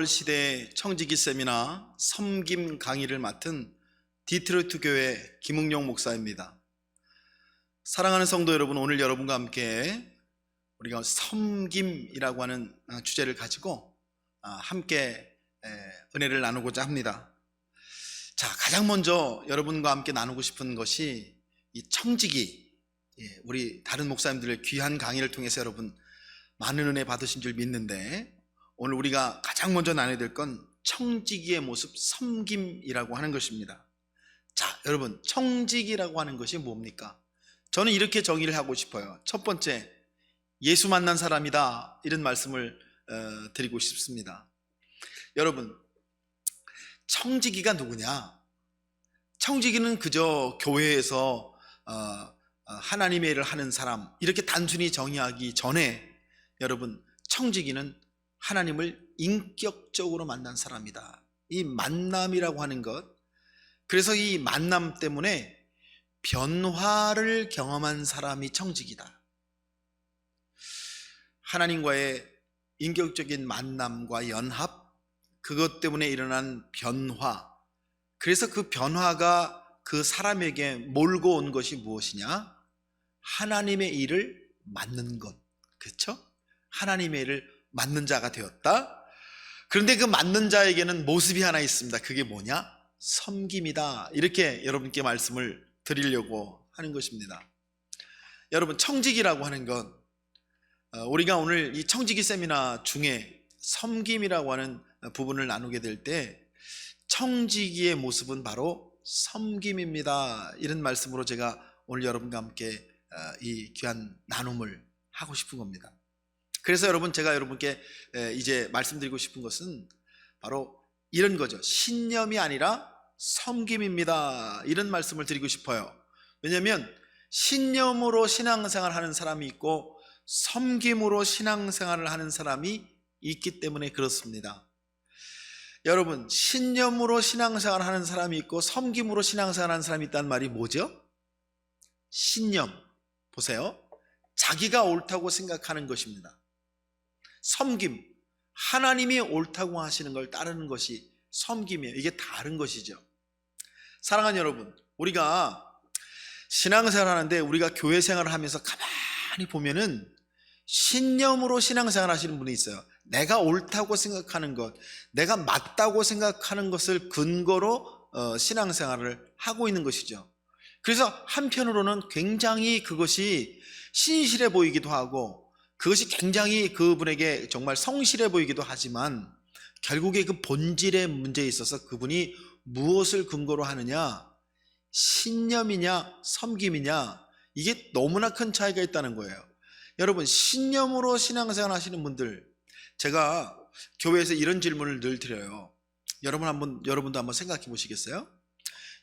글로벌 시대의 청지기 세미나 섬김 강의를 맡은 디트로이트 교회 김응용 목사입니다. 사랑하는 성도 여러분, 오늘 여러분과 함께 우리가 섬김이라고 하는 주제를 가지고 함께 은혜를 나누고자 합니다. 자, 가장 먼저 여러분과 함께 나누고 싶은 것이 이 청지기, 우리 다른 목사님들의 귀한 강의를 통해서 여러분 많은 은혜 받으신 줄 믿는데, 오늘 우리가 가장 먼저 나눠야 될 건 청지기의 모습, 섬김이라고 하는 것입니다. 자, 여러분, 청지기라고 하는 것이 뭡니까? 저는 이렇게 정의를 하고 싶어요. 첫 번째, 예수 만난 사람이다, 이런 말씀을 드리고 싶습니다. 여러분, 청지기가 누구냐? 청지기는 그저 교회에서 하나님의 일을 하는 사람, 이렇게 단순히 정의하기 전에 여러분, 청지기는 하나님을 인격적으로 만난 사람이다. 이 만남이라고 하는 것, 그래서 이 만남 때문에 변화를 경험한 사람이 청지기다. 하나님과의 인격적인 만남과 연합, 그것 때문에 일어난 변화, 그래서 그 변화가 그 사람에게 몰고 온 것이 무엇이냐? 하나님의 일을 맡는 것, 그렇죠? 하나님의 일을 맡는 자가 되었다. 그런데 그 맡는 자에게는 모습이 하나 있습니다. 그게 뭐냐? 섬김이다. 이렇게 여러분께 말씀을 드리려고 하는 것입니다. 여러분, 청지기라고 하는 건 우리가 오늘 이 청지기 세미나 중에 섬김이라고 하는 부분을 나누게 될 때, 청지기의 모습은 바로 섬김입니다. 이런 말씀으로 제가 오늘 여러분과 함께 이 귀한 나눔을 하고 싶은 겁니다. 그래서 여러분, 제가 여러분께 이제 말씀드리고 싶은 것은 바로 이런 거죠. 신념이 아니라 섬김입니다. 이런 말씀을 드리고 싶어요. 왜냐하면 신념으로 신앙생활을 하는 사람이 있고 섬김으로 신앙생활을 하는 사람이 있기 때문에 그렇습니다. 여러분, 신념으로 신앙생활을 하는 사람이 있고 섬김으로 신앙생활을 하는 사람이 있다는 말이 뭐죠? 신념, 보세요. 자기가 옳다고 생각하는 것입니다. 섬김, 하나님이 옳다고 하시는 걸 따르는 것이 섬김이에요. 이게 다른 것이죠. 사랑하는 여러분, 우리가 신앙생활 하는데, 우리가 교회 생활을 하면서 가만히 보면은 신념으로 신앙생활 하시는 분이 있어요. 내가 옳다고 생각하는 것, 내가 맞다고 생각하는 것을 근거로 신앙생활을 하고 있는 것이죠. 그래서 한편으로는 굉장히 그것이 신실해 보이기도 하고, 그것이 굉장히 그분에게 정말 성실해 보이기도 하지만, 결국에 그 본질의 문제에 있어서 그분이 무엇을 근거로 하느냐, 신념이냐 섬김이냐, 이게 너무나 큰 차이가 있다는 거예요. 여러분, 신념으로 신앙생활 하시는 분들, 제가 교회에서 이런 질문을 늘 드려요. 여러분도 한번 생각해 보시겠어요?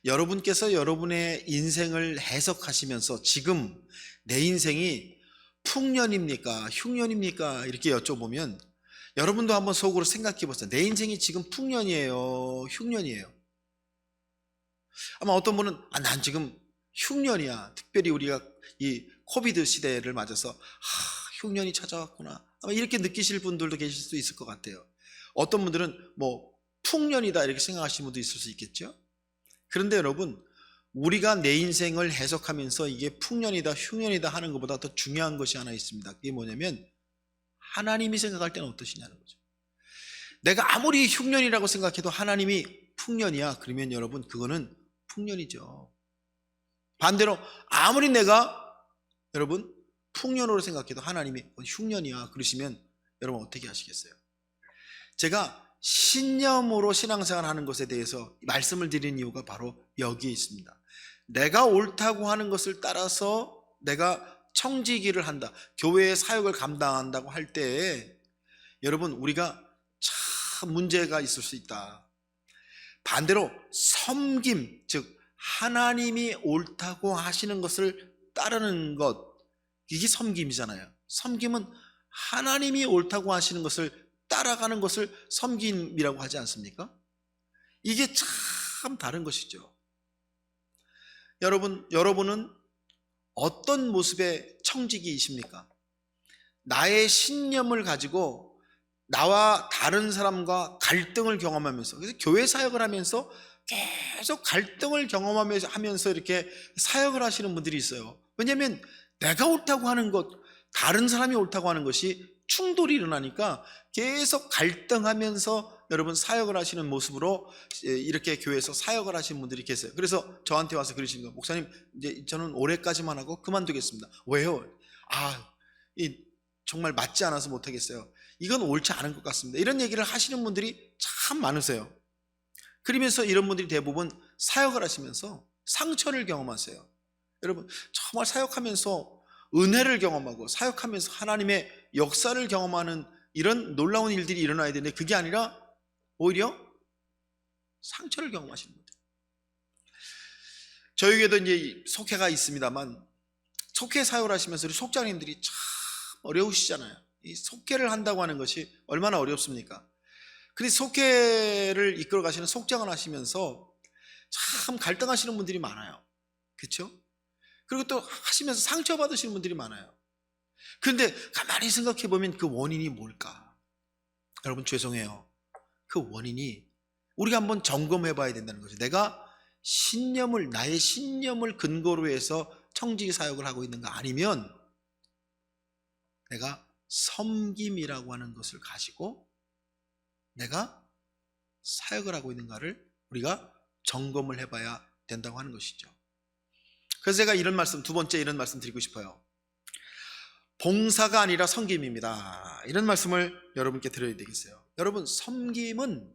여러분께서 여러분의 인생을 해석하시면서 지금 내 인생이 풍년입니까? 흉년입니까? 이렇게 여쭤보면 여러분도 한번 속으로 생각해 보세요. 내 인생이 지금 풍년이에요? 흉년이에요? 아마 어떤 분은 난 지금 흉년이야. 특별히 우리가 이 코비드 시대를 맞아서 흉년이 찾아왔구나, 아마 이렇게 느끼실 분들도 계실 수 있을 것 같아요. 어떤 분들은 풍년이다 이렇게 생각하시는 분도 있을 수 있겠죠. 그런데 여러분, 우리가 내 인생을 해석하면서 이게 풍년이다 흉년이다 하는 것보다 더 중요한 것이 하나 있습니다. 그게 뭐냐면, 하나님이 생각할 때는 어떠시냐는 거죠. 내가 아무리 흉년이라고 생각해도 하나님이 풍년이야, 그러면 여러분, 그거는 풍년이죠. 반대로 아무리 내가 여러분 풍년으로 생각해도 하나님이 흉년이야 그러시면 여러분 어떻게 하시겠어요? 제가 신념으로 신앙생활 하는 것에 대해서 말씀을 드리는 이유가 바로 여기에 있습니다. 내가 옳다고 하는 것을 따라서 내가 청지기를 한다, 교회의 사역을 감당한다고 할 때 여러분, 우리가 참 문제가 있을 수 있다. 반대로 섬김, 즉 하나님이 옳다고 하시는 것을 따르는 것, 이게 섬김이잖아요. 섬김은 하나님이 옳다고 하시는 것을 따라가는 것을 섬김이라고 하지 않습니까? 이게 참 다른 것이죠. 여러분은 어떤 모습의 청지기이십니까? 나의 신념을 가지고 나와 다른 사람과 갈등을 경험하면서, 그래서 교회 사역을 하면서 계속 갈등을 경험하면서 이렇게 사역을 하시는 분들이 있어요. 왜냐하면 내가 옳다고 하는 것, 다른 사람이 옳다고 하는 것이 충돌이 일어나니까 계속 갈등하면서 여러분 사역을 하시는 모습으로 이렇게 교회에서 사역을 하시는 분들이 계세요. 그래서 저한테 와서 그러시는 거예요. 목사님, 이제 저는 올해까지만 하고 그만두겠습니다. 왜요? 정말 맞지 않아서 못하겠어요. 이건 옳지 않은 것 같습니다. 이런 얘기를 하시는 분들이 참 많으세요. 그러면서 이런 분들이 대부분 사역을 하시면서 상처를 경험하세요. 여러분, 정말 사역하면서 은혜를 경험하고 사역하면서 하나님의 역사를 경험하는 이런 놀라운 일들이 일어나야 되는데, 그게 아니라 오히려 상처를 경험하시는 분들. 저에게도 이제 속회가 있습니다만, 속회 사역을 하시면서 우리 속장님들이 참 어려우시잖아요. 이 속회를 한다고 하는 것이 얼마나 어렵습니까? 근데 속회를 이끌어 가시는 속장을 하시면서 참 갈등하시는 분들이 많아요. 그렇죠? 그리고 또 하시면서 상처받으시는 분들이 많아요. 그런데 가만히 생각해 보면 그 원인이 뭘까? 여러분, 죄송해요. 그 원인이 우리가 한번 점검해 봐야 된다는 거죠. 내가 나의 신념을 근거로 해서 청지기 사역을 하고 있는가, 아니면 내가 섬김이라고 하는 것을 가지고 내가 사역을 하고 있는가를 우리가 점검을 해봐야 된다고 하는 것이죠. 그래서 제가 두 번째 이런 말씀 드리고 싶어요. 봉사가 아니라 섬김입니다. 이런 말씀을 여러분께 드려야 되겠어요. 여러분, 섬김은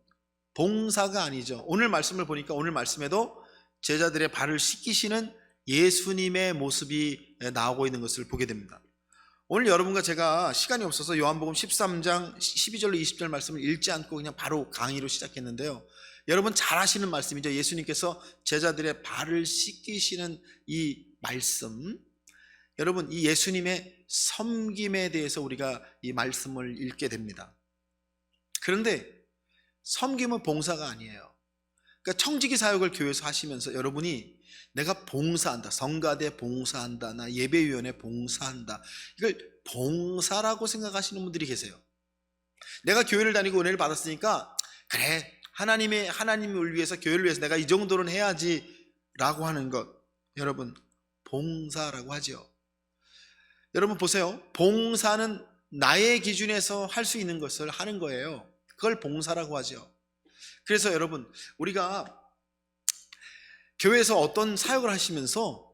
봉사가 아니죠. 오늘 말씀을 보니까 오늘 말씀에도 제자들의 발을 씻기시는 예수님의 모습이 나오고 있는 것을 보게 됩니다. 오늘 여러분과 제가 시간이 없어서 요한복음 13장 12절로 20절 말씀을 읽지 않고 그냥 바로 강의로 시작했는데요. 여러분 잘 아시는 말씀이죠. 예수님께서 제자들의 발을 씻기시는 이 말씀, 여러분 이 예수님의 섬김에 대해서 우리가 이 말씀을 읽게 됩니다. 그런데 섬김은 봉사가 아니에요. 그러니까 청지기 사역을 교회에서 하시면서 여러분이 내가 봉사한다, 성가대 봉사한다, 나 예배위원회 봉사한다, 이걸 봉사라고 생각하시는 분들이 계세요. 내가 교회를 다니고 은혜를 받았으니까 그래, 하나님을 위해서, 교회를 위해서 내가 이 정도는 해야지 라고 하는 것, 여러분 봉사라고 하죠. 여러분 보세요. 봉사는 나의 기준에서 할 수 있는 것을 하는 거예요. 그걸 봉사라고 하죠. 그래서 여러분, 우리가 교회에서 어떤 사역을 하시면서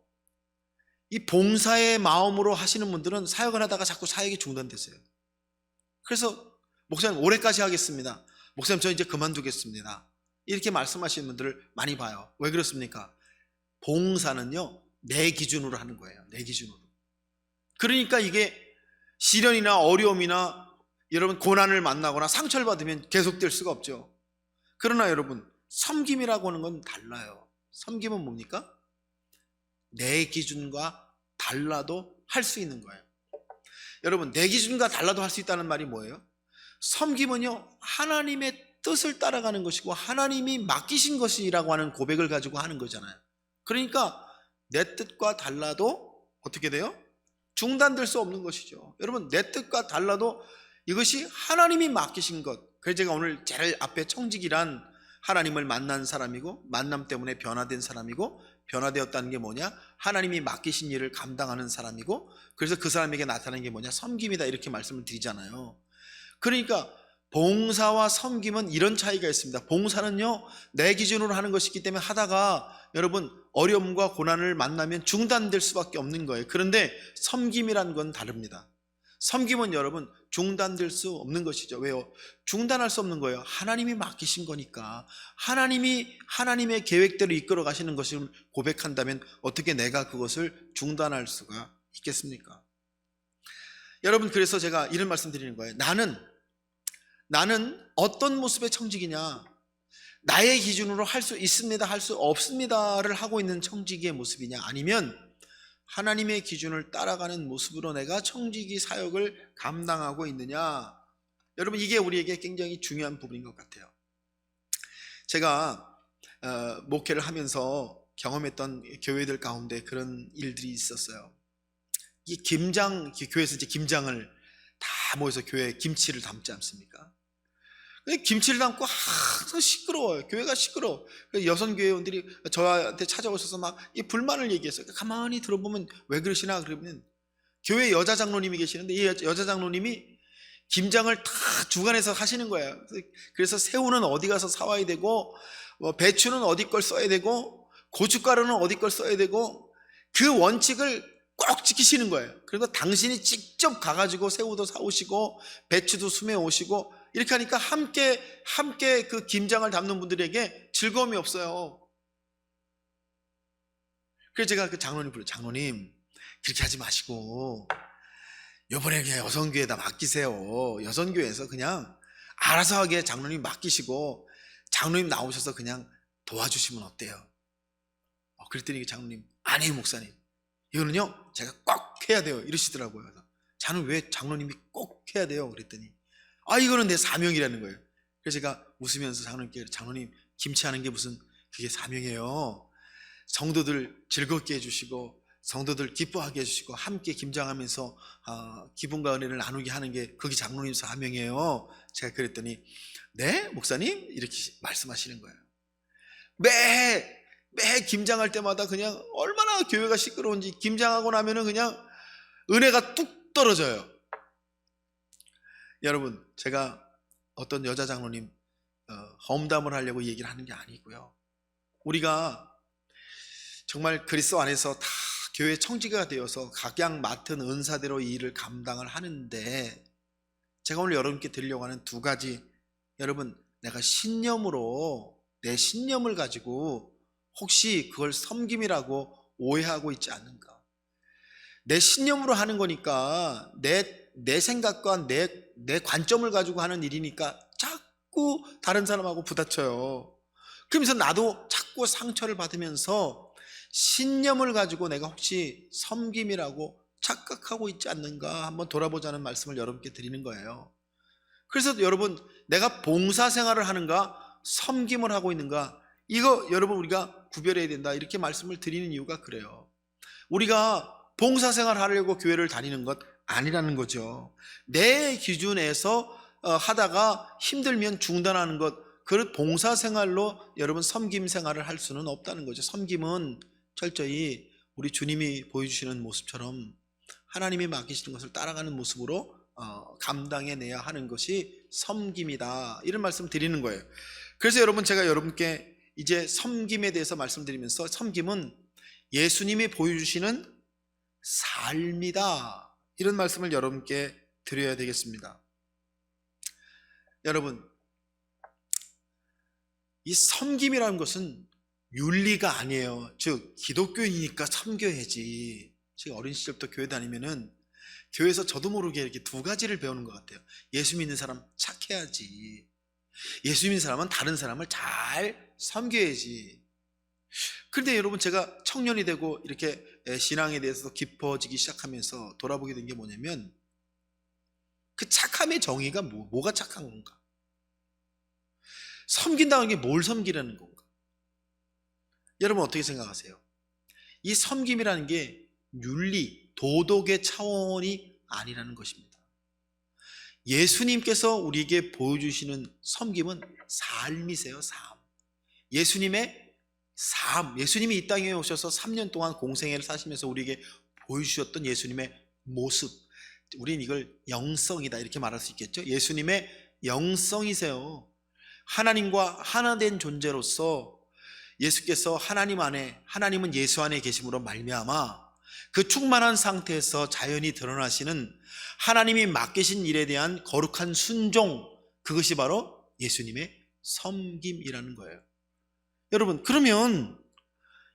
이 봉사의 마음으로 하시는 분들은 사역을 하다가 자꾸 사역이 중단되세요. 그래서 목사님 올해까지 하겠습니다, 목사님 저 이제 그만두겠습니다, 이렇게 말씀하시는 분들을 많이 봐요. 왜 그렇습니까? 봉사는요 내 기준으로 하는 거예요. 내 기준으로. 그러니까 이게 시련이나 어려움이나 여러분 고난을 만나거나 상처를 받으면 계속될 수가 없죠. 그러나 여러분, 섬김이라고 하는 건 달라요. 섬김은 뭡니까? 내 기준과 달라도 할 수 있는 거예요. 여러분, 내 기준과 달라도 할 수 있다는 말이 뭐예요? 섬김은요 하나님의 뜻을 따라가는 것이고 하나님이 맡기신 것이라고 하는 고백을 가지고 하는 거잖아요. 그러니까 내 뜻과 달라도 어떻게 돼요? 중단될 수 없는 것이죠. 여러분, 내 뜻과 달라도 이것이 하나님이 맡기신 것. 그래서 제가 오늘 제일 앞에 청지기란 하나님을 만난 사람이고, 만남 때문에 변화된 사람이고, 변화되었다는 게 뭐냐? 하나님이 맡기신 일을 감당하는 사람이고, 그래서 그 사람에게 나타나는 게 뭐냐? 섬김이다, 이렇게 말씀을 드리잖아요. 그러니까 봉사와 섬김은 이런 차이가 있습니다. 봉사는요 내 기준으로 하는 것이기 때문에 하다가 여러분 어려움과 고난을 만나면 중단될 수밖에 없는 거예요. 그런데 섬김이란 건 다릅니다. 섬김은 여러분 중단될 수 없는 것이죠. 왜요? 중단할 수 없는 거예요. 하나님이 맡기신 거니까. 하나님이 하나님의 계획대로 이끌어 가시는 것을 고백한다면 어떻게 내가 그것을 중단할 수가 있겠습니까? 여러분, 그래서 제가 이런 말씀 드리는 거예요. 나는 어떤 모습의 청지기냐? 나의 기준으로 할 수 있습니다, 할 수 없습니다를 하고 있는 청지기의 모습이냐? 아니면 하나님의 기준을 따라가는 모습으로 내가 청지기 사역을 감당하고 있느냐? 여러분, 이게 우리에게 굉장히 중요한 부분인 것 같아요. 제가 목회를 하면서 경험했던 교회들 가운데 그런 일들이 있었어요. 이 교회에서 이제 김장을 다 모여서 교회에 김치를 담지 않습니까? 김치를 담고 항상 시끄러워요. 교회가 시끄러워. 여성 교회원들이 저한테 찾아오셔서 막 이 불만을 얘기했어요. 가만히 들어보면 왜 그러시나 그러면 교회 여자 장로님이 계시는데 이 여자 장로님이 김장을 다 주관해서 하시는 거예요. 그래서 새우는 어디 가서 사와야 되고, 배추는 어디 걸 써야 되고, 고춧가루는 어디 걸 써야 되고, 그 원칙을 꼭 지키시는 거예요. 그래서 당신이 직접 가가지고 새우도 사오시고 배추도 숨해 오시고 이렇게 하니까 함께 그 김장을 담는 분들에게 즐거움이 없어요. 그래서 제가 그 장로님 불러요. 장로님, 그렇게 하지 마시고 이번에 그냥 여성교회에다 맡기세요. 여성교회에서 그냥 알아서 하게 장로님 맡기시고 장로님 나오셔서 그냥 도와주시면 어때요? 그랬더니 장로님, 아니에요 목사님, 이거는요 제가 꼭 해야 돼요 이러시더라고요. 저는 왜 장로님이 꼭 해야 돼요? 그랬더니 이거는 내 사명이라는 거예요. 그래서 제가 웃으면서 장로님께, 장로님, 김치하는 게 무슨 그게 사명이에요. 성도들 즐겁게 해주시고 성도들 기뻐하게 해주시고 함께 김장하면서 기쁨과 은혜를 나누게 하는 게 그게 장로님 사명이에요. 제가 그랬더니 네 목사님 이렇게 말씀하시는 거예요. 매 김장할 때마다 그냥 얼마나 교회가 시끄러운지, 김장하고 나면은 그냥 은혜가 뚝 떨어져요. 여러분, 제가 어떤 여자 장로님 험담을 하려고 얘기를 하는 게 아니고요, 우리가 정말 그리스도 안에서 다 교회 청지기가 되어서 각양 맡은 은사대로 이 일을 감당을 하는데, 제가 오늘 여러분께 드리려고 하는 두 가지, 여러분, 내가 신념으로 내 신념을 가지고 혹시 그걸 섬김이라고 오해하고 있지 않는가? 내 신념으로 하는 거니까 내 생각과 내 관점을 가지고 하는 일이니까 자꾸 다른 사람하고 부딪혀요. 그러면서 나도 자꾸 상처를 받으면서 신념을 가지고 내가 혹시 섬김이라고 착각하고 있지 않는가 한번 돌아보자는 말씀을 여러분께 드리는 거예요. 그래서 여러분, 내가 봉사생활을 하는가 섬김을 하고 있는가, 이거 여러분 우리가 구별해야 된다 이렇게 말씀을 드리는 이유가 그래요. 우리가 봉사생활 하려고 교회를 다니는 것 아니라는 거죠. 내 기준에서 하다가 힘들면 중단하는 것, 그 봉사생활로 여러분 섬김생활을 할 수는 없다는 거죠. 섬김은 철저히 우리 주님이 보여주시는 모습처럼 하나님이 맡기시는 것을 따라가는 모습으로 감당해내야 하는 것이 섬김이다, 이런 말씀 드리는 거예요. 그래서 여러분, 제가 여러분께 이제 섬김에 대해서 말씀드리면서, 섬김은 예수님이 보여주시는 삶이다, 이런 말씀을 여러분께 드려야 되겠습니다. 여러분, 이 섬김이라는 것은 윤리가 아니에요. 즉 기독교인이니까 섬겨야지. 제가 어린 시절부터 교회 다니면은 교회에서 저도 모르게 이렇게 두 가지를 배우는 것 같아요. 예수 믿는 사람 착해야지, 예수 믿는 사람은 다른 사람을 잘 섬겨야지. 그런데 여러분, 제가 청년이 되고 이렇게 신앙에 대해서 깊어지기 시작하면서 돌아보게 된 게 뭐냐면, 그 착함의 정의가 뭐가 착한 건가? 섬긴다는 게 뭘 섬기라는 건가? 여러분 어떻게 생각하세요? 이 섬김이라는 게 윤리, 도덕의 차원이 아니라는 것입니다. 예수님께서 우리에게 보여주시는 섬김은 삶이세요. 삶. 예수님의 삶, 예수님이 이 땅에 오셔서 3년 동안 공생애를 사시면서 우리에게 보여주셨던 예수님의 모습, 우린 이걸 영성이다 이렇게 말할 수 있겠죠. 예수님의 영성이세요. 하나님과 하나 된 존재로서 예수께서 하나님 안에, 하나님은 예수 안에 계심으로 말미암아 그 충만한 상태에서 자연히 드러나시는 하나님이 맡기신 일에 대한 거룩한 순종, 그것이 바로 예수님의 섬김이라는 거예요. 여러분, 그러면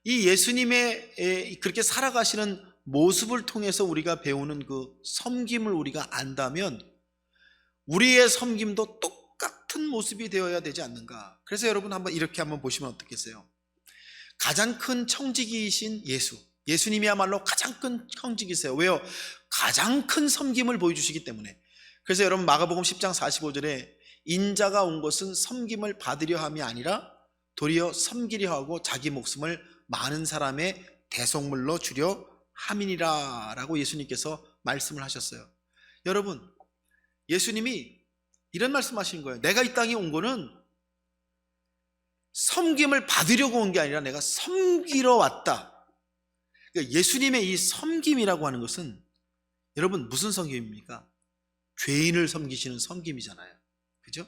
이 예수님의 그렇게 살아가시는 모습을 통해서 우리가 배우는 그 섬김을 우리가 안다면 우리의 섬김도 똑같은 모습이 되어야 되지 않는가? 그래서 여러분 한번 이렇게 한번 보시면 어떻겠어요? 가장 큰 청지기이신 예수님이야말로 가장 큰 청지기세요. 왜요? 가장 큰 섬김을 보여주시기 때문에. 그래서 여러분, 마가복음 10장 45절에 인자가 온 것은 섬김을 받으려 함이 아니라 도리어 섬기려 하고 자기 목숨을 많은 사람의 대속물로 주려 함이니라 라고 예수님께서 말씀을 하셨어요. 여러분, 예수님이 이런 말씀하시는 거예요. 내가 이 땅에 온 거는 섬김을 받으려고 온 게 아니라 내가 섬기러 왔다. 그러니까 예수님의 이 섬김이라고 하는 것은 여러분 무슨 섬김입니까? 죄인을 섬기시는 섬김이잖아요. 그죠?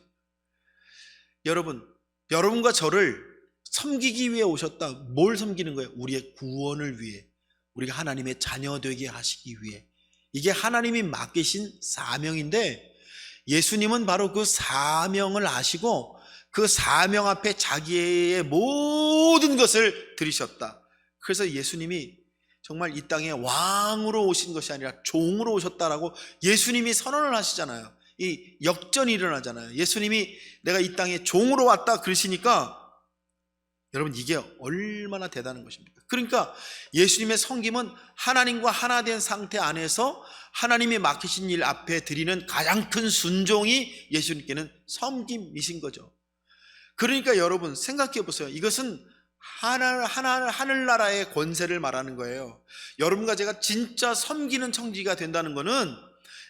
여러분과 저를 섬기기 위해 오셨다. 뭘 섬기는 거예요? 우리의 구원을 위해, 우리가 하나님의 자녀 되게 하시기 위해. 이게 하나님이 맡기신 사명인데 예수님은 바로 그 사명을 아시고 그 사명 앞에 자기의 모든 것을 들이셨다. 그래서 예수님이 정말 이 땅에 왕으로 오신 것이 아니라 종으로 오셨다라고 예수님이 선언을 하시잖아요. 이 역전이 일어나잖아요. 예수님이 내가 이 땅에 종으로 왔다 그러시니까 여러분 이게 얼마나 대단한 것입니까? 그러니까 예수님의 섬김은 하나님과 하나 된 상태 안에서 하나님이 맡기신 일 앞에 드리는 가장 큰 순종이 예수님께는 섬김이신 거죠. 그러니까 여러분 생각해 보세요. 이것은 하늘나라의 권세를 말하는 거예요. 여러분과 제가 진짜 섬기는 청지기가 된다는 것은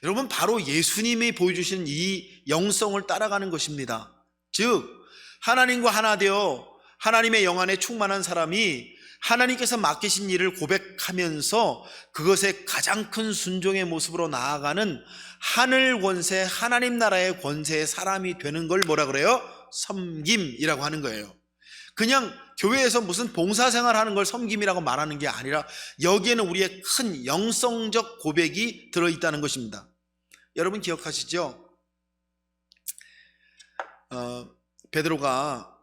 여러분 바로 예수님이 보여주신 이 영성을 따라가는 것입니다. 즉 하나님과 하나 되어 하나님의 영 안에 충만한 사람이 하나님께서 맡기신 일을 고백하면서 그것의 가장 큰 순종의 모습으로 나아가는 하늘 권세, 하나님 나라의 권세의 사람이 되는 걸 뭐라 그래요? 섬김이라고 하는 거예요. 그냥 교회에서 무슨 봉사생활 하는 걸 섬김이라고 말하는 게 아니라 여기에는 우리의 큰 영성적 고백이 들어있다는 것입니다. 여러분 기억하시죠? 베드로가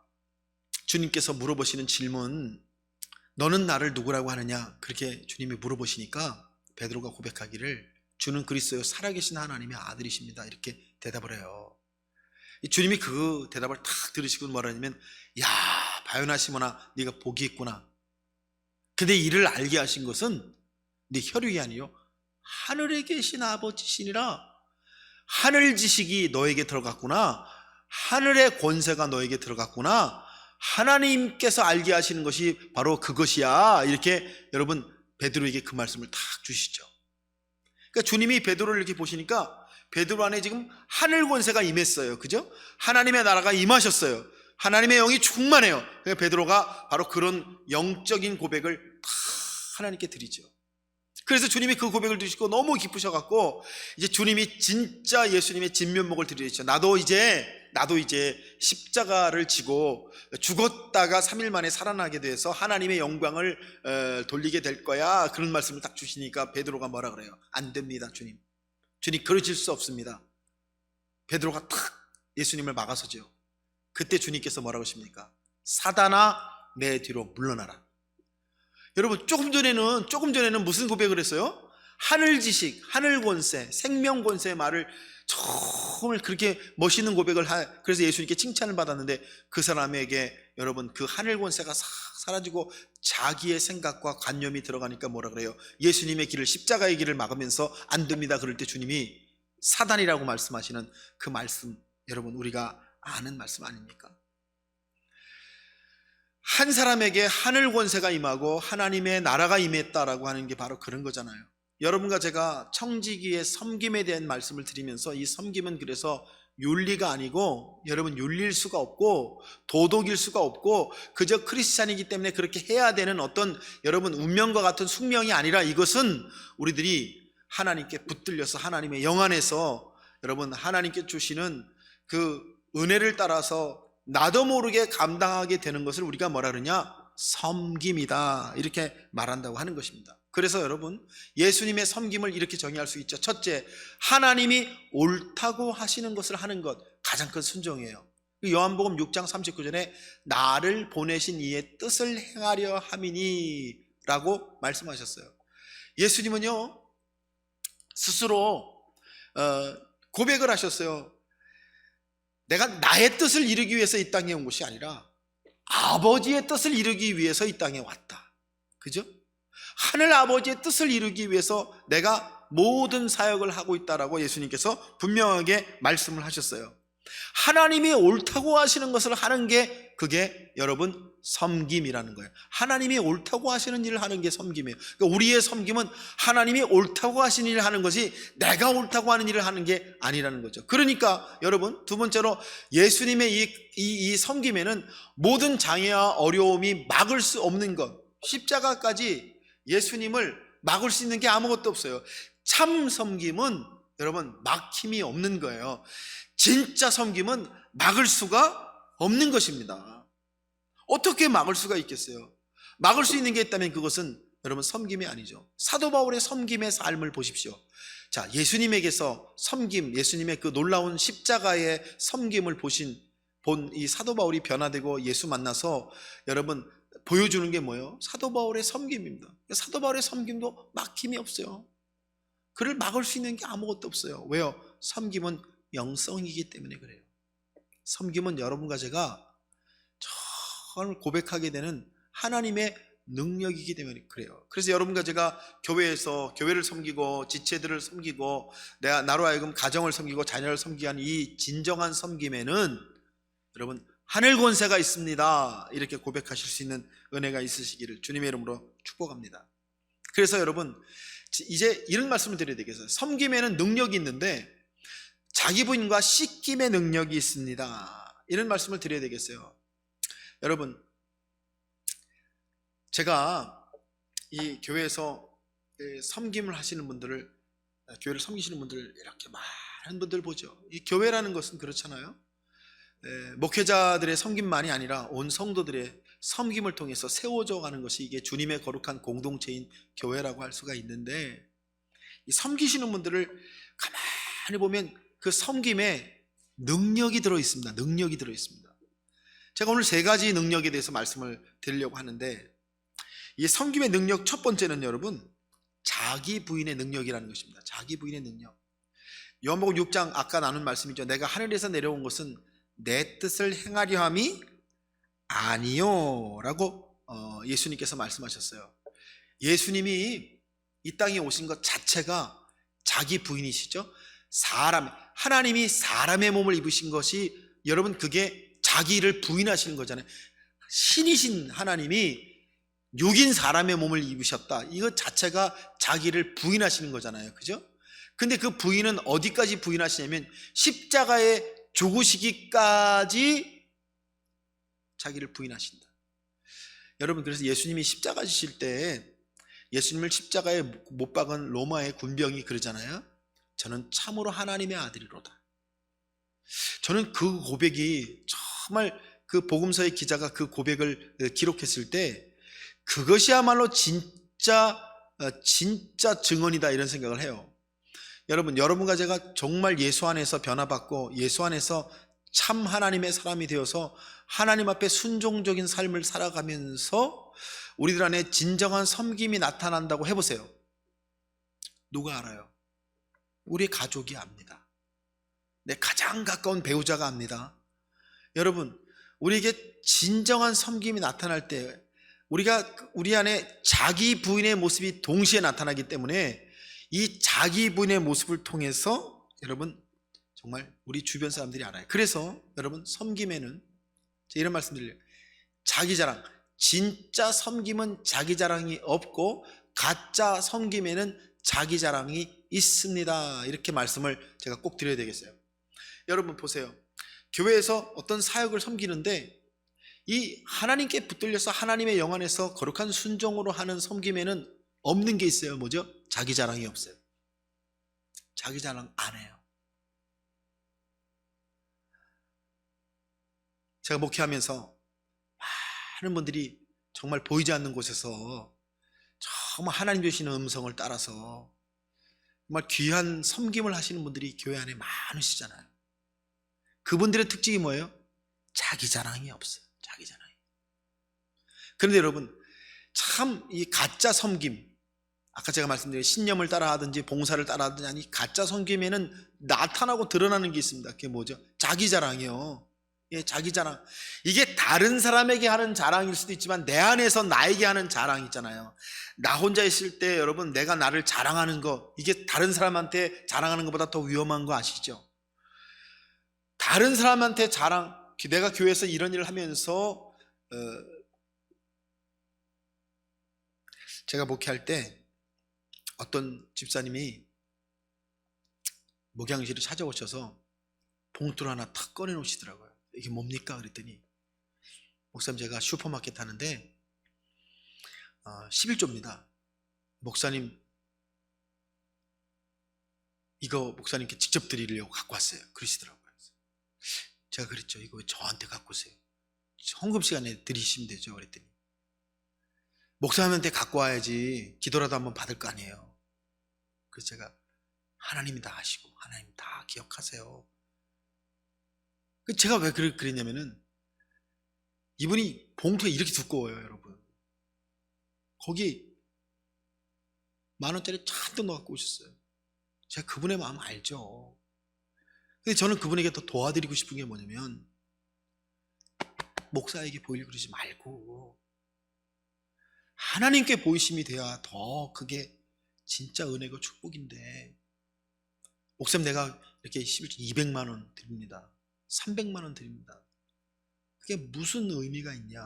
주님께서 물어보시는 질문, 너는 나를 누구라고 하느냐? 그렇게 주님이 물어보시니까 베드로가 고백하기를 주는 그리스도요 살아계신 하나님의 아들이십니다. 이렇게 대답을 해요. 주님이 그 대답을 탁 들으시고 뭐라 하냐면, 야 바요나 시몬아 네가 복이 있구나. 근데 이를 알게 하신 것은 네 혈육이 아니요 하늘에 계신 아버지시니라. 하늘 지식이 너에게 들어갔구나. 하늘의 권세가 너에게 들어갔구나. 하나님께서 알게 하시는 것이 바로 그것이야. 이렇게 여러분 베드로에게 그 말씀을 탁 주시죠. 그러니까 주님이 베드로를 이렇게 보시니까 베드로 안에 지금 하늘 권세가 임했어요. 그죠? 하나님의 나라가 임하셨어요. 하나님의 영이 충만해요. 그러니까 베드로가 바로 그런 영적인 고백을 다 하나님께 드리죠. 그래서 주님이 그 고백을 드시고 너무 기쁘셔갖고 이제 주님이 진짜 예수님의 진면목을 드리셨죠. 나도 이제 십자가를 지고 죽었다가 3일 만에 살아나게 돼서 하나님의 영광을 돌리게 될 거야. 그런 말씀을 딱 주시니까 베드로가 뭐라 그래요? 안 됩니다, 주님. 주님 그러실 수 없습니다. 베드로가 탁 예수님을 막아서죠. 그때 주님께서 뭐라고 하십니까? 사단아 내 뒤로 물러나라. 여러분 조금 전에는 무슨 고백을 했어요? 하늘 지식, 하늘 권세, 생명 권세의 말을 정말 그렇게 멋있는 고백을 그래서 예수님께 칭찬을 받았는데 그 사람에게 여러분 그 하늘 권세가 싹 사라지고 자기의 생각과 관념이 들어가니까 뭐라 그래요? 예수님의 길을, 십자가의 길을 막으면서 안 됩니다. 그럴 때 주님이 사단이라고 말씀하시는 그 말씀, 여러분 우리가 아는 말씀 아닙니까? 한 사람에게 하늘 권세가 임하고 하나님의 나라가 임했다라고 하는 게 바로 그런 거잖아요. 여러분과 제가 청지기의 섬김에 대한 말씀을 드리면서 이 섬김은 그래서 윤리가 아니고 여러분 윤리일 수가 없고 도덕일 수가 없고 그저 크리스찬이기 때문에 그렇게 해야 되는 어떤 여러분 운명과 같은 숙명이 아니라 이것은 우리들이 하나님께 붙들려서 하나님의 영 안에서 여러분 하나님께 주시는 그 은혜를 따라서 나도 모르게 감당하게 되는 것을 우리가 뭐라 그러냐? 섬김이다. 이렇게 말한다고 하는 것입니다. 그래서 여러분 예수님의 섬김을 이렇게 정의할 수 있죠. 첫째, 하나님이 옳다고 하시는 것을 하는 것, 가장 큰 순종이에요. 요한복음 6장 39절에 나를 보내신 이의 뜻을 행하려 함이니 라고 말씀하셨어요. 예수님은요 스스로 고백을 하셨어요. 내가 나의 뜻을 이루기 위해서 이 땅에 온 것이 아니라 아버지의 뜻을 이루기 위해서 이 땅에 왔다. 그죠? 하늘 아버지의 뜻을 이루기 위해서 내가 모든 사역을 하고 있다라고 예수님께서 분명하게 말씀을 하셨어요. 하나님이 옳다고 하시는 것을 하는 게 그게 여러분 섬김이라는 거예요. 하나님이 옳다고 하시는 일을 하는 게 섬김이에요. 그러니까 우리의 섬김은 하나님이 옳다고 하시는 일을 하는 것이 내가 옳다고 하는 일을 하는 게 아니라는 거죠. 그러니까 여러분, 두 번째로 예수님의 이 섬김에는 모든 장애와 어려움이 막을 수 없는 것, 십자가까지 예수님을 막을 수 있는 게 아무것도 없어요. 참 섬김은 여러분 막힘이 없는 거예요. 진짜 섬김은 막을 수가 없는 것입니다. 어떻게 막을 수가 있겠어요? 막을 수 있는 게 있다면 그것은 여러분 섬김이 아니죠. 사도 바울의 섬김의 삶을 보십시오. 자, 예수님에게서 섬김, 예수님의 그 놀라운 십자가의 섬김을 본 이 사도 바울이 변화되고 예수 만나서 여러분 보여주는 게 뭐예요? 사도 바울의 섬김입니다. 사도 바울의 섬김도 막힘이 없어요. 그를 막을 수 있는 게 아무것도 없어요. 왜요? 섬김은 영성이기 때문에 그래요. 섬김은 여러분과 제가 정말 고백하게 되는 하나님의 능력이기 때문에 그래요. 그래서 여러분과 제가 교회에서 교회를 섬기고 지체들을 섬기고 나로 하여금 가정을 섬기고 자녀를 섬기게 하는 이 진정한 섬김에는 여러분 하늘 권세가 있습니다. 이렇게 고백하실 수 있는 은혜가 있으시기를 주님의 이름으로 축복합니다. 그래서 여러분 이제 이런 말씀을 드려야 되겠어요. 섬김에는 능력이 있는데 자기 부인과 씻김의 능력이 있습니다. 이런 말씀을 드려야 되겠어요. 여러분, 제가 이 교회에서 섬김을 하시는 분들을, 교회를 섬기시는 분들을 이렇게 많은 분들 보죠. 이 교회라는 것은 그렇잖아요. 목회자들의 섬김만이 아니라 온 성도들의 섬김을 통해서 세워져 가는 것이 이게 주님의 거룩한 공동체인 교회라고 할 수가 있는데, 이 섬기시는 분들을 가만히 보면 그 섬김에 능력이 들어 있습니다. 능력이 들어 있습니다. 제가 오늘 세 가지 능력에 대해서 말씀을 드리려고 하는데, 이 섬김의 능력 첫 번째는 여러분 자기 부인의 능력이라는 것입니다. 자기 부인의 능력. 요한복음 6장 아까 나눈 말씀이죠. 내가 하늘에서 내려온 것은 내 뜻을 행하려 함이 아니요 라고 예수님께서 말씀하셨어요. 예수님이 이 땅에 오신 것 자체가 자기 부인이시죠. 하나님이 사람의 몸을 입으신 것이 여러분 그게 자기를 부인하시는 거잖아요. 신이신 하나님이 육인 사람의 몸을 입으셨다. 이것 자체가 자기를 부인하시는 거잖아요. 그죠? 근데 그 부인은 어디까지 부인하시냐면 십자가에 죽으시기까지 자기를 부인하신다. 여러분, 그래서 예수님이 십자가 지실 때 예수님을 십자가에 못 박은 로마의 군병이 그러잖아요. 저는 참으로 하나님의 아들이로다. 저는 그 고백이 정말 그 복음서의 기자가 그 고백을 기록했을 때 그것이야말로 진짜 증언이다 이런 생각을 해요. 여러분과 제가 정말 예수 안에서 변화받고 예수 안에서 참 하나님의 사람이 되어서 하나님 앞에 순종적인 삶을 살아가면서 우리들 안에 진정한 섬김이 나타난다고 해보세요. 누가 알아요? 우리 가족이 압니다. 내 가장 가까운 배우자가 압니다. 여러분, 우리에게 진정한 섬김이 나타날 때 우리 안에 자기 부인의 모습이 동시에 나타나기 때문에 이 자기 부인의 모습을 통해서 여러분 정말 우리 주변 사람들이 알아요. 그래서 여러분 섬김에는 이런 말씀 드려요. 자기 자랑, 진짜 섬김은 자기 자랑이 없고 가짜 섬김에는 자기 자랑이 있습니다. 이렇게 말씀을 제가 꼭 드려야 되겠어요. 여러분 보세요. 교회에서 어떤 사역을 섬기는데 이 하나님께 붙들려서 하나님의 영 안에서 거룩한 순종으로 하는 섬김에는 없는 게 있어요. 뭐죠? 자기 자랑이 없어요. 자기 자랑 안 해요. 제가 목회하면서 많은 분들이 정말 보이지 않는 곳에서 정말 하나님 주시는 음성을 따라서 정말 귀한 섬김을 하시는 분들이 교회 안에 많으시잖아요. 그분들의 특징이 뭐예요? 자기 자랑이 없어요. 자기 자랑이. 그런데 여러분 참 이 가짜 섬김, 아까 제가 말씀드린 신념을 따라 하든지 봉사를 따라 하든지 아니 가짜 섬김에는 나타나고 드러나는 게 있습니다. 그게 뭐죠? 자기 자랑이요. 예, 자기 자랑. 이게 다른 사람에게 하는 자랑일 수도 있지만 내 안에서 나에게 하는 자랑 있잖아요. 나 혼자 있을 때 여러분 내가 나를 자랑하는 거, 이게 다른 사람한테 자랑하는 것보다 더 위험한 거 아시죠? 다른 사람한테 자랑, 내가 교회에서 이런 일을 하면서 제가 목회할 때 어떤 집사님이 목양실을 찾아오셔서 봉투를 하나 탁 꺼내 놓으시더라고요. 이게 뭡니까? 그랬더니 목사님, 제가 슈퍼마켓 하는데 11조입니다. 목사님, 이거 목사님께 직접 드리려고 갖고 왔어요. 그러시더라고요. 제가 그랬죠. 이거 왜 저한테 갖고 오세요? 헌금 시간에 드리시면 되죠. 그랬더니 목사님한테 갖고 와야지 기도라도 한번 받을 거 아니에요. 그래서 제가, 하나님이 다 아시고 하나님 다 기억하세요. 제가 왜 그랬냐면은 이분이 봉투가 이렇게 두꺼워요, 여러분. 거기 10,000원짜리 잔뜩 넣어갖고 오셨어요. 제가 그분의 마음 알죠. 근데 저는 그분에게 더 도와드리고 싶은 게 뭐냐면, 목사에게 보이려고 그러지 말고 하나님께 보이심이 돼야 더 그게 진짜 은혜고 축복인데, 목사님 내가 이렇게 11조 200만 원 드립니다, 300만 원 드립니다, 그게 무슨 의미가 있냐,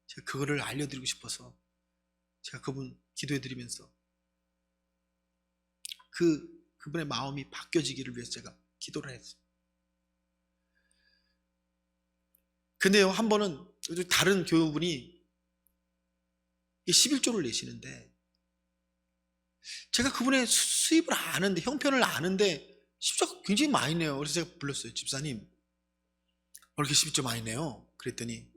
제가 그거를 알려드리고 싶어서 제가 그분 기도해드리면서 그분의 마음이 바뀌어지기를 위해서 제가 기도를 했어요. 근데요, 한 번은 다른 교우분이 11조를 내시는데, 제가 그분의 수입을 아는데, 형편을 아는데 11조가 굉장히 많이 내요. 그래서 제가 불렀어요. 집사님, 왜 이렇게 11조 많이 내요? 그랬더니,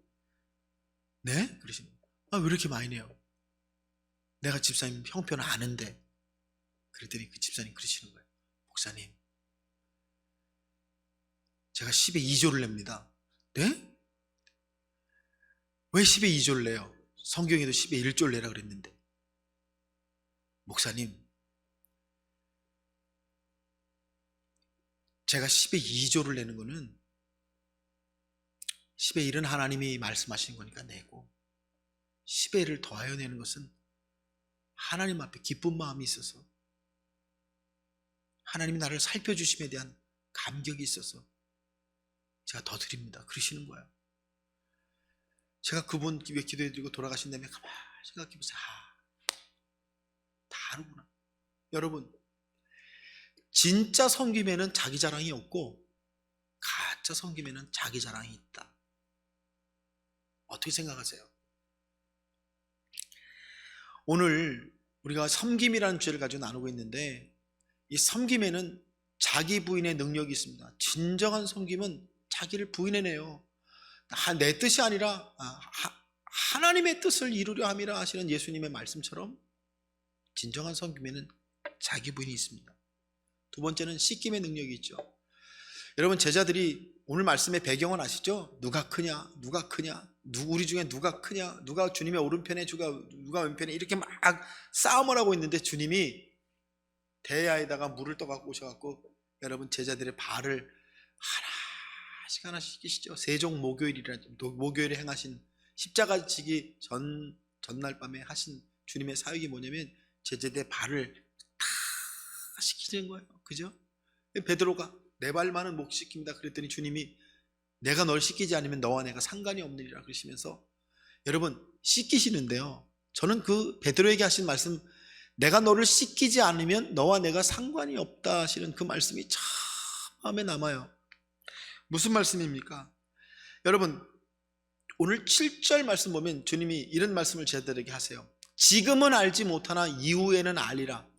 네? 그러시는 거예요. 왜 이렇게 많이 내요? 내가 집사님 형편을 아는데. 그랬더니 그 집사님 그러시는 거예요. 목사님, 제가 10에 2조를 냅니다. 네? 왜 10에 2조를 내요? 성경에도 10에 1조를 내라 그랬는데. 목사님, 제가 10에 2조를 내는 거는 10에 1은 하나님이 말씀하신 거니까 내고, 10에 1을 더하여 내는 것은 하나님 앞에 기쁜 마음이 있어서, 하나님이 나를 살펴주심에 대한 감격이 있어서 제가 더 드립니다. 그러시는 거예요. 제가 그분 위해 기도해드리고 돌아가신 다음에 가만히 생각해보세요. 다르구나. 여러분, 진짜 섬김에는 자기 자랑이 없고 가짜 섬김에는 자기 자랑이 있다. 어떻게 생각하세요? 오늘 우리가 섬김이라는 주제를 가지고 나누고 있는데, 이 섬김에는 자기 부인의 능력이 있습니다. 진정한 섬김은 자기를 부인해내요. 내 뜻이 아니라 하나님의 뜻을 이루려 함이라 하시는 예수님의 말씀처럼 진정한 섬김에는 자기 부인이 있습니다. 두 번째는 씻김의 능력이 있죠. 여러분, 제자들이 오늘 말씀의 배경은 아시죠? 누가 크냐, 누가 크냐, 우리 중에 누가 크냐, 누가 주님의 오른편에, 누가 왼편에, 이렇게 막 싸움을 하고 있는데, 주님이 대야에다가 물을 떠갖고 오셔갖고 여러분 제자들의 발을 하나씩 씻기시죠. 세종 목요일에 행하신 십자가 지기 전날 밤에 하신 주님의 사역이 뭐냐면 제자들의 발을 다 씻기는 거예요. 그죠? 베드로가 내 발만은 못 씻깁니다 그랬더니 주님이 내가 널 씻기지 않으면 너와 내가 상관이 없느니라 그러시면서, 여러분 씻기시는데요, 저는 그 베드로에게 하신 말씀, 내가 너를 씻기지 않으면 너와 내가 상관이 없다 하시는 그 말씀이 참 마음에 남아요. 무슨 말씀입니까? 여러분, 오늘 7절 말씀 보면 주님이 이런 말씀을 제자들에게 하세요. 지금은 알지 못하나 이후에는 알리라.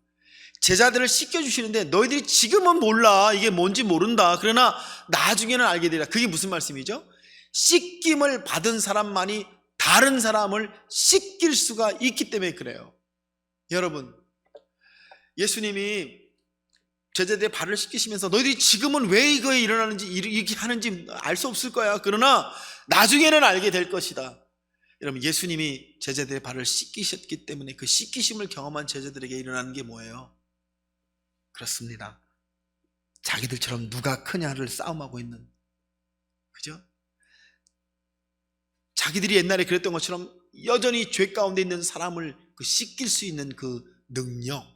제자들을 씻겨주시는데 너희들이 지금은 몰라, 이게 뭔지 모른다, 그러나 나중에는 알게 되리라. 그게 무슨 말씀이죠? 씻김을 받은 사람만이 다른 사람을 씻길 수가 있기 때문에 그래요. 여러분, 예수님이 제자들의 발을 씻기시면서 너희들이 지금은 왜 이거에 일어나는지, 이렇게 하는지 알 수 없을 거야, 그러나 나중에는 알게 될 것이다. 여러분, 예수님이 제자들의 발을 씻기셨기 때문에 그 씻기심을 경험한 제자들에게 일어나는 게 뭐예요? 그렇습니다. 자기들처럼 누가 크냐를 싸움하고 있는, 그죠? 자기들이 옛날에 그랬던 것처럼 여전히 죄 가운데 있는 사람을 씻길 수 있는 그 능력,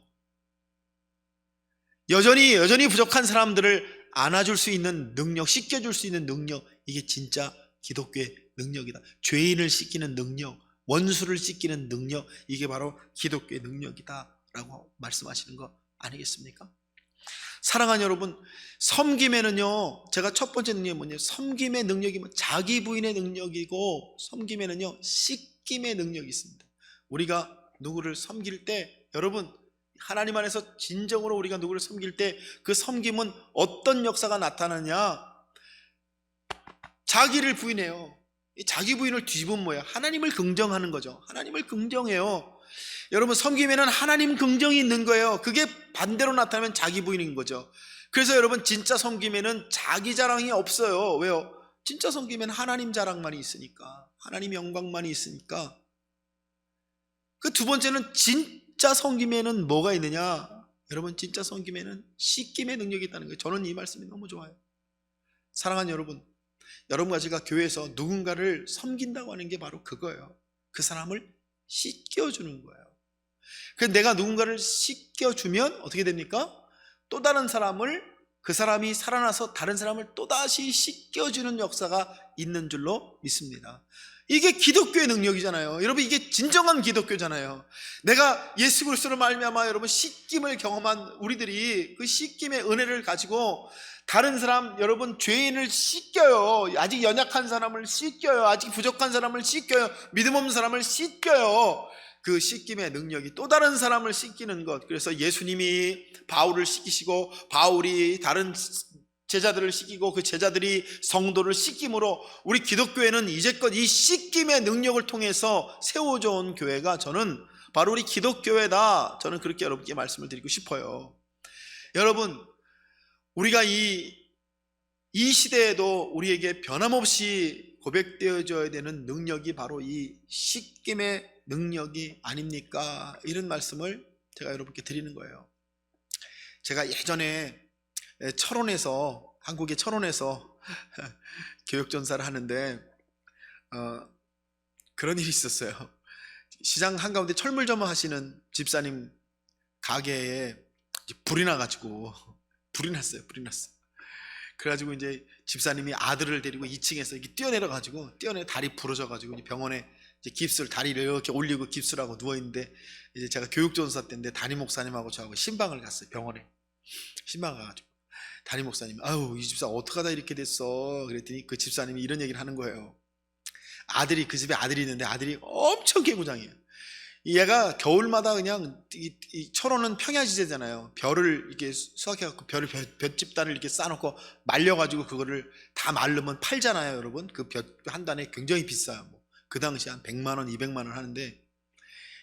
여전히 부족한 사람들을 안아줄 수 있는 능력, 씻겨줄 수 있는 능력, 이게 진짜 기독교의 능력이다. 죄인을 씻기는 능력, 원수를 찢기는 능력, 이게 바로 기독교의 능력이다라고 말씀하시는 거 아니겠습니까? 사랑하는 여러분, 섬김에는요, 제가 첫 번째 능력이 뭐냐면, 섬김의 능력이 자기 부인의 능력이고, 섬김에는요 씻김의 능력이 있습니다. 우리가 누구를 섬길 때, 여러분, 하나님 안에서 진정으로 우리가 누구를 섬길 때 그 섬김은 어떤 역사가 나타나냐? 자기를 부인해요. 자기 부인을 뒤집으면 뭐야? 하나님을 긍정하는 거죠. 하나님을 긍정해요. 여러분, 섬김에는 하나님 긍정이 있는 거예요. 그게 반대로 나타나면 자기 부인인 거죠. 그래서 여러분, 진짜 섬김에는 자기 자랑이 없어요. 왜요? 진짜 섬김에는 하나님 자랑만이 있으니까, 하나님 영광만이 있으니까. 그 두 번째는 진짜 섬김에는 뭐가 있느냐? 여러분, 진짜 섬김에는 씻김의 능력이 있다는 거예요. 저는 이 말씀이 너무 좋아요. 사랑하는 여러분, 여러분과 제가 교회에서 누군가를 섬긴다고 하는 게 바로 그거예요. 그 사람을 씻겨주는 거예요. 그래서 내가 누군가를 씻겨주면 어떻게 됩니까? 또 다른 사람을, 그 사람이 살아나서 다른 사람을 또다시 씻겨주는 역사가 있는 줄로 믿습니다. 이게 기독교의 능력이잖아요. 여러분, 이게 진정한 기독교잖아요. 내가 예수 그리스도로 말미암아 여러분 씻김을 경험한 우리들이 그 씻김의 은혜를 가지고 다른 사람, 여러분, 죄인을 씻겨요. 아직 연약한 사람을 씻겨요. 아직 부족한 사람을 씻겨요. 믿음 없는 사람을 씻겨요. 그 씻김의 능력이 또 다른 사람을 씻기는 것. 그래서 예수님이 바울을 씻기시고, 바울이 다른 제자들을 씻기고, 그 제자들이 성도를 씻김으로 우리 기독교회는 이제껏 이 씻김의 능력을 통해서 세워져 온 교회가, 저는 바로 우리 기독교회다. 저는 그렇게 여러분께 말씀을 드리고 싶어요. 여러분, 우리가 이 시대에도 우리에게 변함없이 고백되어져야 되는 능력이 바로 이 씻김의 능력이 아닙니까? 이런 말씀을 제가 여러분께 드리는 거예요. 제가 예전에 철원에서, 한국의 철원에서 교육전사를 하는데 그런 일이 있었어요. 시장 한가운데 철물점 하시는 집사님 가게에 불이 나가지고, 불이 났어요. 그래가지고 이제 집사님이 아들을 데리고 2층에서 이렇게 뛰어내려 다리 부러져가지고 병원에 이제 깁스를, 다리를 이렇게 올리고 깁스를 하고 누워있는데, 이제 제가 교육전사 때인데 담임 목사님하고 저하고 신방을 갔어요. 병원에 신방 가가지고 담임 목사님이, 아유, 이 집사 어떡하다 이렇게 됐어. 그랬더니 그 집사님이 이런 얘기를 하는 거예요. 그 집에 아들이 있는데 아들이 엄청 개구장이에요. 얘가 겨울마다 그냥, 이 철원은 평야지대잖아요. 벼를 이렇게 수확해갖고 볏집단을 이렇게 쌓아놓고 말려가지고 그거를 다 말르면 팔잖아요, 여러분. 그 벼 한 단에 굉장히 비싸요. 그 당시 한 100만 원, 200만 원 하는데,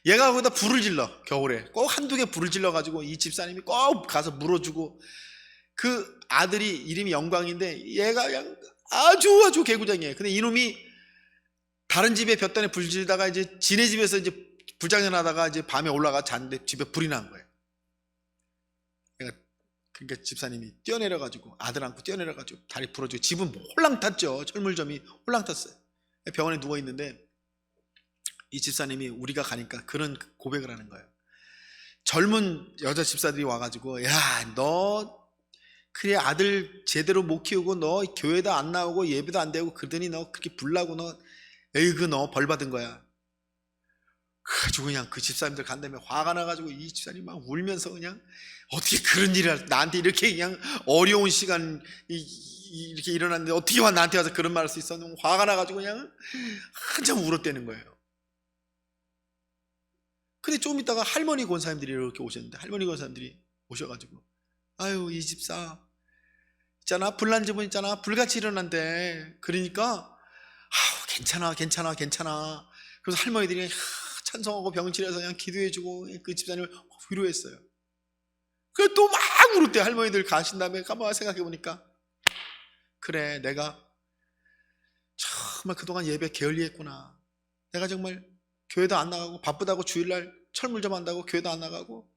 얘가 거기다 불을 질러. 겨울에 꼭 한두 개 불을 질러가지고 이 집사님이 꼭 가서 물어주고, 그 아들이 이름이 영광인데 얘가 그냥 아주 개구장이에요. 근데 이놈이 다른 집에 볕단에 불 질다가 이제 지네 집에서 이제 불장난 하다가 이제 밤에 올라가 잤는데 집에 불이 난 거예요. 그러니까 집사님이 뛰어내려가지고, 아들 안고 뛰어내려가지고 다리 부러지고, 집은 홀랑 탔죠. 철물점이 홀랑 탔어요. 병원에 누워있는데 이 집사님이 우리가 가니까 그런 고백을 하는 거예요. 젊은 여자 집사들이 와가지고, 야, 너 그래 아들 제대로 못 키우고 너 교회도 안 나오고 예배도 안 되고 그러더니 너 그렇게 불나고 너 에이그 너 벌 받은 거야. 그래가지고 그냥 그 집사님들 간 다음에 화가 나가지고 이 집사님 막 울면서, 그냥 어떻게 그런 일을, 나한테 이렇게 그냥 어려운 시간 이렇게 일어났는데 어떻게 나한테 와서 그런 말을 할 수 있어? 화가 나가지고 그냥 한참 울었대는 거예요. 근데 조금 있다가 할머니 권사님들이 이렇게 오셨는데, 할머니 권사님들이 오셔가지고, 아유, 이 집사 있잖아, 불난 집은 있잖아, 불같이 일어난대. 그러니까 괜찮아. 그래서 할머니들이 찬송하고 병실에서 그냥 기도해주고 그 집사님을 위로했어요. 그래 또 막 울었대. 할머니들 가신 다음에 가만히 생각해보니까, 그래, 내가 정말 그동안 예배 게을리했구나. 내가 정말 교회도 안 나가고 바쁘다고, 주일날 철물점 한다고 교회도 안 나가고,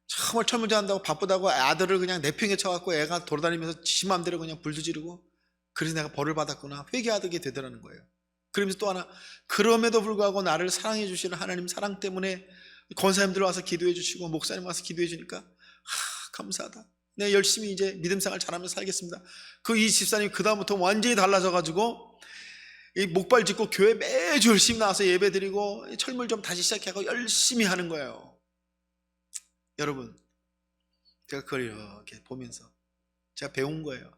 정말 철물점 한다고 바쁘다고 아들을 그냥 내팽개 쳐갖고 애가 돌아다니면서 지 맘대로 그냥 불도 지르고, 그래서 내가 벌을 받았구나, 회개하게 되더라는 거예요. 그러면서 또 하나, 그럼에도 불구하고 나를 사랑해 주시는 하나님 사랑 때문에 권사님들 와서 기도해 주시고 목사님 와서 기도해 주니까 감사하다. 내가 열심히 이제 믿음 생활 잘하면서 살겠습니다. 이 집사님이 그 다음부터 완전히 달라져가지고, 이 목발 짚고 교회 매주 열심히 나와서 예배 드리고 철물 좀 다시 시작하고 열심히 하는 거예요. 여러분, 제가 그걸 이렇게 보면서 제가 배운 거예요.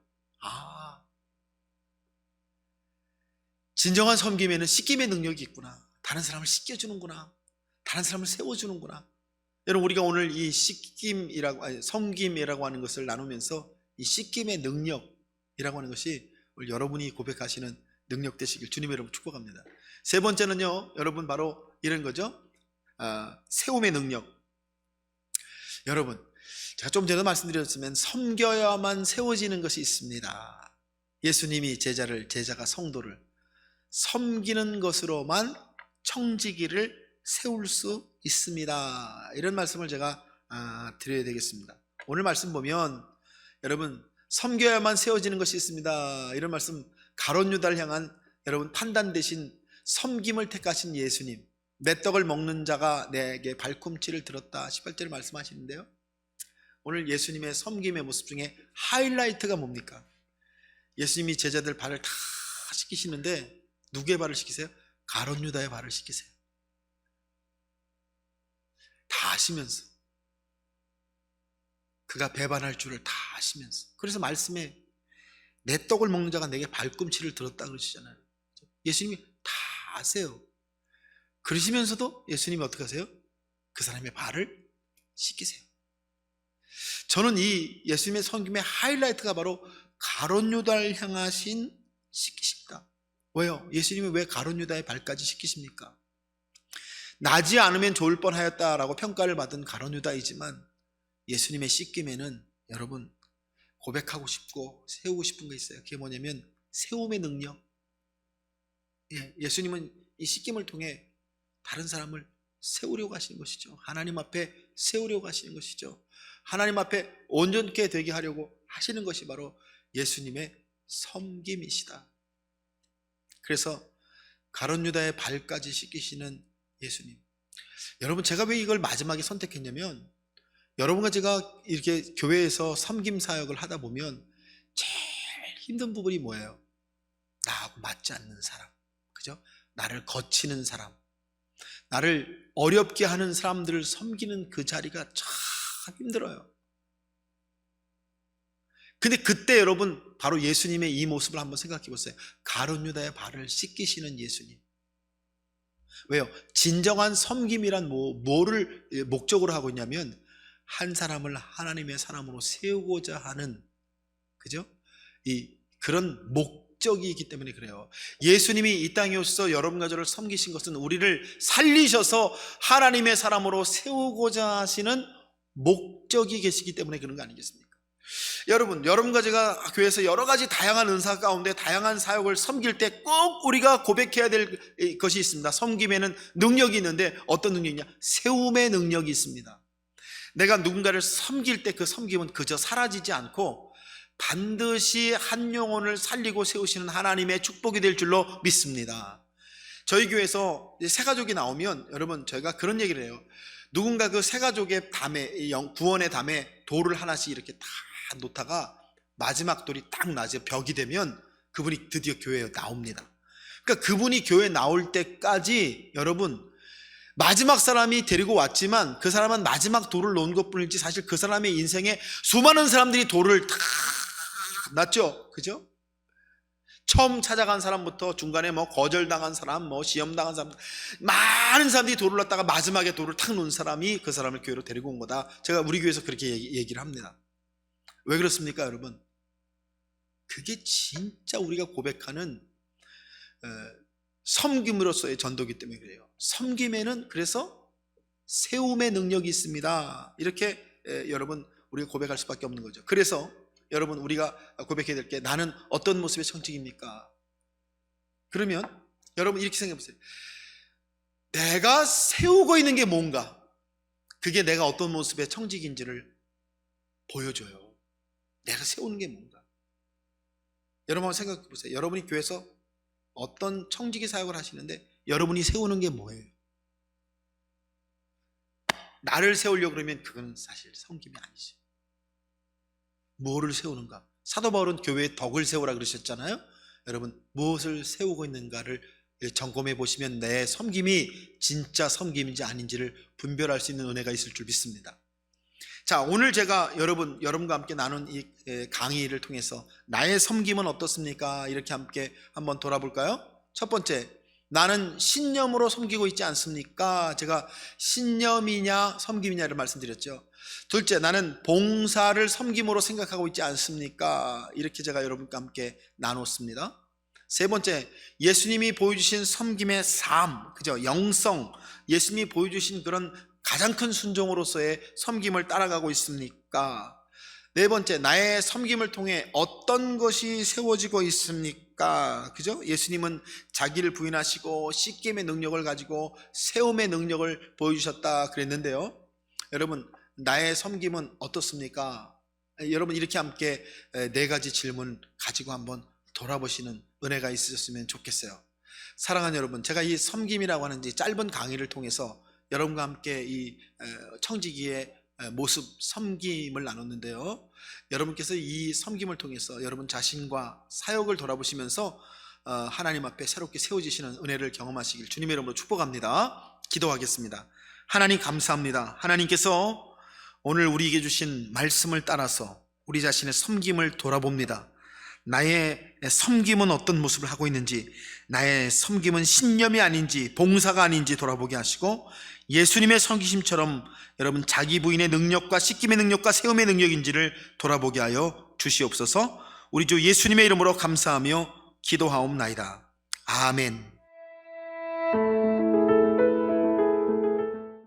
진정한 섬김에는 씻김의 능력이 있구나. 다른 사람을 씻겨주는구나. 다른 사람을 세워주는구나. 여러분, 우리가 오늘 이 섬김이라고 하는 것을 나누면서 이 씻김의 능력이라고 하는 것이 오늘 여러분이 고백하시는 능력 되시길 주님의 이름으로 축복합니다. 세 번째는요, 여러분, 바로 이런 거죠. 세움의 능력. 여러분, 제가 좀 전에 말씀드렸으면 섬겨야만 세워지는 것이 있습니다. 예수님이 제자가 성도를 섬기는 것으로만 청지기를 세울 수 있습니다. 이런 말씀을 제가 드려야 되겠습니다. 오늘 말씀 보면 여러분, 섬겨야만 세워지는 것이 있습니다. 이런 말씀, 가룟 유다를 향한 여러분 판단 대신 섬김을 택하신 예수님, 내 떡을 먹는 자가 내게 발꿈치를 들었다 18절을 말씀하시는데요, 오늘 예수님의 섬김의 모습 중에 하이라이트가 뭡니까? 예수님이 제자들 발을 다 씻기시는데 누구의 발을 씻기세요? 가룟 유다의 발을 씻기세요. 다 아시면서, 그가 배반할 줄을 다 아시면서. 그래서 말씀에 내 떡을 먹는 자가 내게 발꿈치를 들었다 그러시잖아요. 예수님이 다 아세요. 그러시면서도 예수님이 어떻게 하세요? 그 사람의 발을 씻기세요. 저는 이 예수님의 섬김의 하이라이트가 바로 가룟 유다를 향하신 씻기십니다. 왜요? 예수님이 왜 가룟 유다의 발까지 씻기십니까? 나지 않으면 좋을 뻔하였다라고 평가를 받은 가룟 유다이지만 예수님의 씻김에는 여러분 고백하고 싶고 세우고 싶은 게 있어요. 그게 뭐냐면 세움의 능력. 예수님은 이 씻김을 통해 다른 사람을 세우려고 하시는 것이죠. 하나님 앞에 세우려고 하시는 것이죠. 하나님 앞에 온전케 되게 하려고 하시는 것이 바로 예수님의 섬김이시다. 그래서 가룟 유다의 발까지 씻기시는 예수님. 여러분, 제가 왜 이걸 마지막에 선택했냐면, 여러분과 제가 이렇게 교회에서 섬김 사역을 하다 보면 제일 힘든 부분이 뭐예요? 나하고 맞지 않는 사람, 그죠? 나를 거치는 사람, 나를 어렵게 하는 사람들을 섬기는 그 자리가 참 힘들어요. 근데 그때 여러분, 바로 예수님의 이 모습을 한번 생각해 보세요. 가룟 유다의 발을 씻기시는 예수님. 왜요? 진정한 섬김이란 뭐를 목적으로 하고 있냐면, 한 사람을 하나님의 사람으로 세우고자 하는, 그죠? 그런 목적이 있기 때문에 그래요. 예수님이 이 땅에 오셔서 여러분과 저를 섬기신 것은 우리를 살리셔서 하나님의 사람으로 세우고자 하시는 목적이 계시기 때문에 그런 거 아니겠습니까? 여러분과 제가 교회에서 여러 가지 다양한 은사 가운데 다양한 사역을 섬길 때 꼭 우리가 고백해야 될 것이 있습니다. 섬김에는 능력이 있는데 어떤 능력이냐? 세움의 능력이 있습니다. 내가 누군가를 섬길 때 그 섬김은 그저 사라지지 않고 반드시 한 영혼을 살리고 세우시는 하나님의 축복이 될 줄로 믿습니다. 저희 교회에서 새가족이 나오면 여러분, 저희가 그런 얘기를 해요. 누군가 그 새가족의 담에, 구원의 담에 돌을 하나씩 이렇게 다 놓다가 마지막 돌이 딱 낮에 벽이 되면 그분이 드디어 교회에 나옵니다. 그러니까 그분이 교회에 나올 때까지 여러분, 마지막 사람이 데리고 왔지만 그 사람은 마지막 돌을 놓은 것뿐이지 사실 그 사람의 인생에 수많은 사람들이 돌을 다 놨죠. 그죠? 처음 찾아간 사람부터 중간에 거절당한 사람, 시험당한 사람, 많은 사람들이 돌을 놨다가 마지막에 돌을 탁 놓은 사람이 그 사람을 교회로 데리고 온 거다. 제가 우리 교회에서 그렇게 얘기를 합니다. 왜 그렇습니까, 여러분? 그게 진짜 우리가 고백하는 섬김으로서의 전도기 때문에 그래요. 섬김에는 그래서 세움의 능력이 있습니다. 이렇게 여러분, 우리가 고백할 수밖에 없는 거죠. 그래서 여러분, 우리가 고백해야 될 게, 나는 어떤 모습의 청직입니까? 그러면 여러분 이렇게 생각해 보세요. 내가 세우고 있는 게 뭔가, 그게 내가 어떤 모습의 청직인지를 보여줘요. 내가 세우는 게 뭔가. 여러분 한번 생각해 보세요. 여러분이 교회에서 어떤 청지기 사역을 하시는데 여러분이 세우는 게 뭐예요? 나를 세우려고 그러면 그건 사실 섬김이 아니죠. 뭐를 세우는가? 사도 바울은 교회의 덕을 세우라 그러셨잖아요. 여러분 무엇을 세우고 있는가를 점검해 보시면 내 섬김이 진짜 섬김인지 아닌지를 분별할 수 있는 은혜가 있을 줄 믿습니다. 자, 오늘 제가 여러분과 함께 나눈 이 강의를 통해서 나의 섬김은 어떻습니까? 이렇게 함께 한번 돌아볼까요? 첫 번째, 나는 신념으로 섬기고 있지 않습니까? 제가 신념이냐 섬김이냐를 말씀드렸죠. 둘째, 나는 봉사를 섬김으로 생각하고 있지 않습니까? 이렇게 제가 여러분과 함께 나눴습니다. 세 번째, 예수님이 보여주신 섬김의 삶, 그죠? 영성, 예수님이 보여주신 그런 가장 큰 순종으로서의 섬김을 따라가고 있습니까? 네 번째, 나의 섬김을 통해 어떤 것이 세워지고 있습니까? 그죠? 예수님은 자기를 부인하시고 씻김의 능력을 가지고 세움의 능력을 보여주셨다 그랬는데요. 여러분, 나의 섬김은 어떻습니까? 여러분 이렇게 함께 네 가지 질문 가지고 한번 돌아보시는 은혜가 있으셨으면 좋겠어요. 사랑하는 여러분, 제가 이 섬김이라고 하는 이 짧은 강의를 통해서 여러분과 함께 이 청지기의 모습, 섬김을 나눴는데요. 여러분께서 이 섬김을 통해서 여러분 자신과 사역을 돌아보시면서 하나님 앞에 새롭게 세워지시는 은혜를 경험하시길 주님의 이름으로 축복합니다. 기도하겠습니다. 하나님 감사합니다. 하나님께서 오늘 우리에게 주신 말씀을 따라서 우리 자신의 섬김을 돌아봅니다. 나의 섬김은 어떤 모습을 하고 있는지, 나의 섬김은 신념이 아닌지 봉사가 아닌지 돌아보게 하시고, 예수님의 섬기심처럼 여러분 자기 부인의 능력과 씻김의 능력과 세움의 능력인지를 돌아보게 하여 주시옵소서. 우리 주 예수님의 이름으로 감사하며 기도하옵나이다. 아멘.